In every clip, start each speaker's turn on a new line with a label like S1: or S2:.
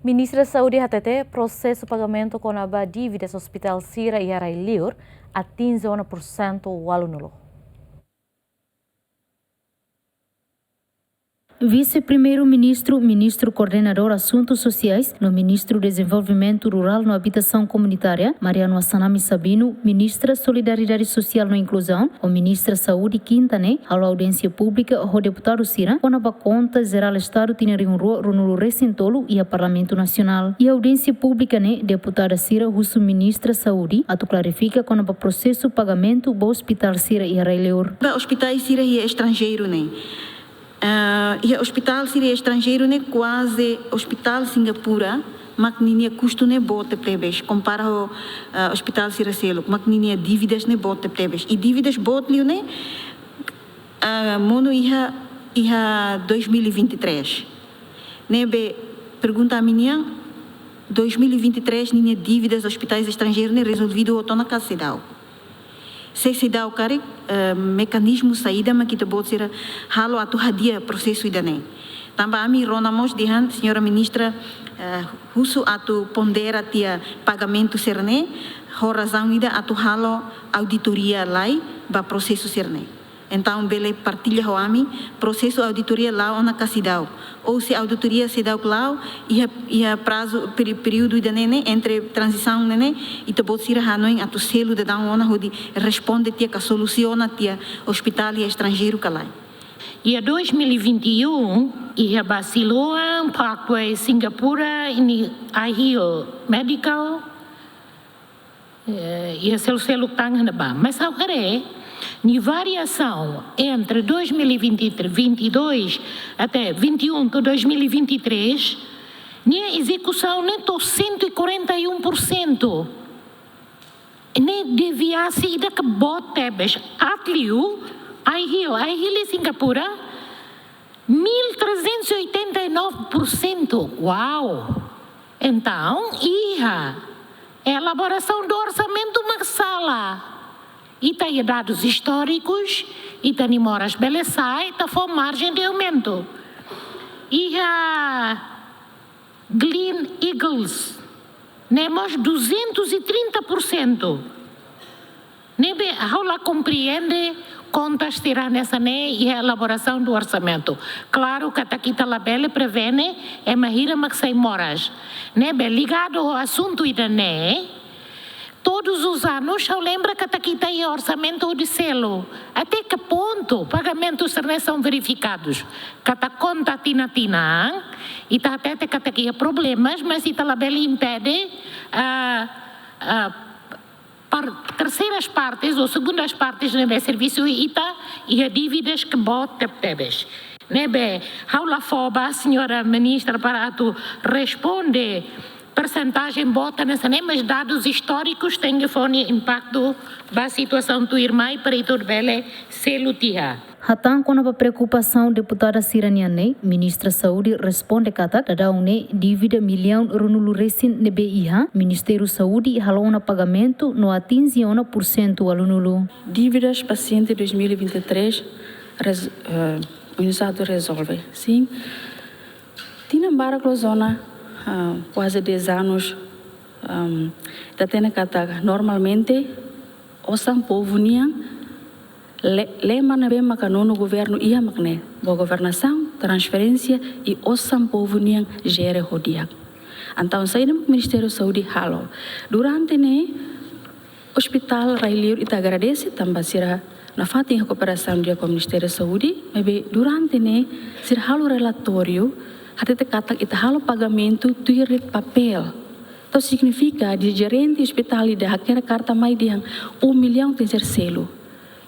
S1: Ministra Saúde HTT processo pagamento com a dívidas Hospital Sira e Arai Liur atinge 1% o aluno.
S2: Vice-primeiro-ministro, ministro coordenador Assuntos Sociais, no Ministro Desenvolvimento Rural no Habitação Comunitária, Mariano Assanami Sabino, ministra Solidariedade Social e Inclusão, o ministra Saúde Quintane, a audiência pública, o deputado Sira, com a conta geral Estado Tinarium Runulu Recintolo e a Parlamento Nacional. E a audiência pública, né, deputada Sira, Russo ministra Saúde, a tu clarifica com o processo pagamento do Hospital Sira e Arai Liur.
S3: O Hospital Sira é estrangeiro, né? E o hospital seria estrangeiro, né? Quase hospital Singapura, maquininha custo ne bote plebes, compara o hospital Siracelo, maquininha dívidas ne bote plebes. E dívidas bote né? Mono ia 2023. Nebe pergunta a minha 2023 ninha dívidas hospitais estrangeiros ne resolvido o na casa cidade. Se dá o cara mecanismo saída mas que te pode ser halo atu hadia processo idane. Também a mim ronamos de senhora ministra husu atu pondera tia pagamento serne, razão ida atu halo auditoria lai ba processo serne. Então bele partilha o ami processo auditoria lá na casidao ou se auditoria se dá lá e a prazo período idane entre transição nene e te pode ser hanoin atu selo de dar ona hodi responde tia que soluciona tia hospital estrangeiro calai.
S4: E a 2021 ia Barcelona, Parkway, Singapura, ini Ahil Medical, ia selo tang na ba. Mas agora ni variação entre 2022 até 21 de 2023, ni execução neto 141%. Ne devia ser da que botebes atliu Ahil e Singapura 1389%. Uau! Então, ia elaboração do orçamento marsala. E tem dados históricos, e tem moras belezai, e foi margem de aumento. E a Glen Eagles, nemos 230%. Nebe, ela compreende contas tirar nessa e a elaboração do orçamento. Claro que a Taquita Labelle prevene é mahira maxai moras. Nebe, ligado ao assunto idane, todos os anos eu lembro que aqui tem orçamento de selo. Até que ponto pagamentos são verificados? Cada conta tina e até que aqui há problemas, mas se a labela impede terceiras partes ou segundas partes do serviço e a dívidas que bote tebes. Nebe, haula foba, senhora ministra, para tu responder. Percentagem bota nessa, mas dados históricos têm impacto da situação do irmão e para todo bele se lutia.
S2: Hatan com a preocupação deputada Siraniane, ministra Saúde responde kata da une dívida milhão runulu recin nebe iha, Ministério Saúde halona pagamento no atinge 1% alunulu.
S5: Dívidas paciente 2023 o Estado resolve. Sim. Tinha barra zona quase 10 anos da tena kata normalmente osam povo niang lema na bem no governo ia makne boa governação transferência e osam povo niang gere hodia. Então saída do Ministério da Saúde halo durante ne hospital Arai Liur ita agradece também será na fatin cooperação dia com o Ministério da Saúde mas durante ne ser halo relatório até kata ita halo pagamento tuir papel. Então significa de gerente hospital ida aquela carta mais de 1 milhão tem ser selo.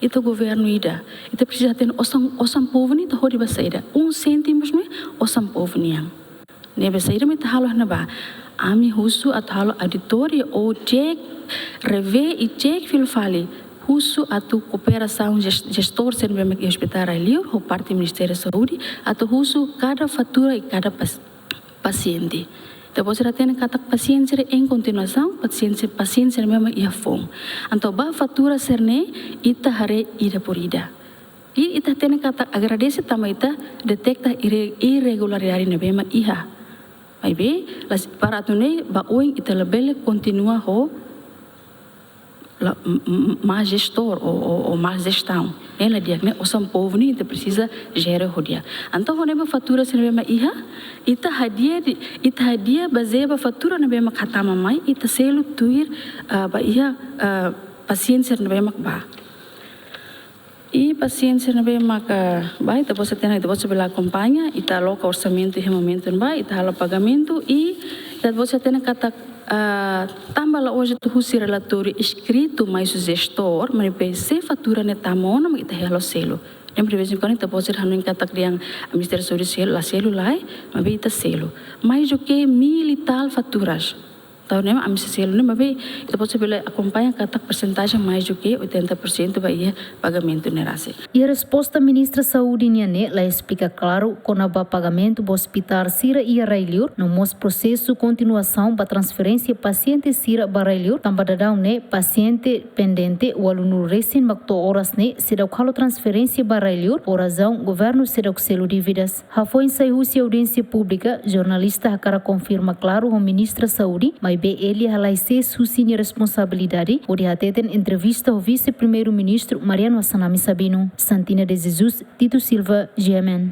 S5: Itu governo ida. Ita precisa ter osam povo ni to hodi basaida. 1 centimos me osam povo niang. Ne basaida me halo na ba. Ami husu at halo auditoria ou check reve e check filfali. Husu atu cooperação gestor ser bem aqui hospital Arai Liur ou parte do Ministério da Saúde atu husu cada fatura e cada paciente. Depois será ter cada paciente em continuação paciente mesmo ia fom. Então ba fatura ser ne ita hare ida por ida. E ita ter kata agradece também ita detecta irregularidade na bema iha. Aí bem, para tu nem baoing ita labele continua ho mais gestor ou mais gestão. Ela diz que o povo nem precisa gerar o dia. Então, quando a fatura se não é iha, ita hadia baseia a fatura não é mais katama mai, ita selo tuir ba iha paciência não é mais ba. E paciência não é mais ba, ita você tem, ita você bela acompanha, ita aloca orçamento e momento não ba, ita hala pagamento e ita você tem kata também lá hoje tu usa relatório escrito mais o gestor, mas se fatura ne tamona mas kita helo selo. Nem previsão quando kita pode ser hanuin kata kriang Ministério sobre selo lá selo lá, mas bem kita selo. Mais do que 1000 e tal faturas. Tahu nem a missa selo nem mas bem kita pode ser bela acompanha kata percentagem mais do que 80% vai pagamento nerase.
S2: E a resposta ministra Saúde Niane lá explica claro quando o pagamento do hospital Sira e Arailiur no nosso processo continuação para transferência paciente Sira para Arailiur também dadão ne paciente pendente o aluno recém macto horas ne será o calo transferência para Arailiur por razão governo será o selo dívidas. Foi em saiu-se audiência pública jornalista Hakara confirma claro o ministra Saúde mas bem ele halaise sua responsabilidade por atender entrevista ao vice-primeiro-ministro Mariano Assanami Sabino. Santina de Jesus, Tito Silva, GMN.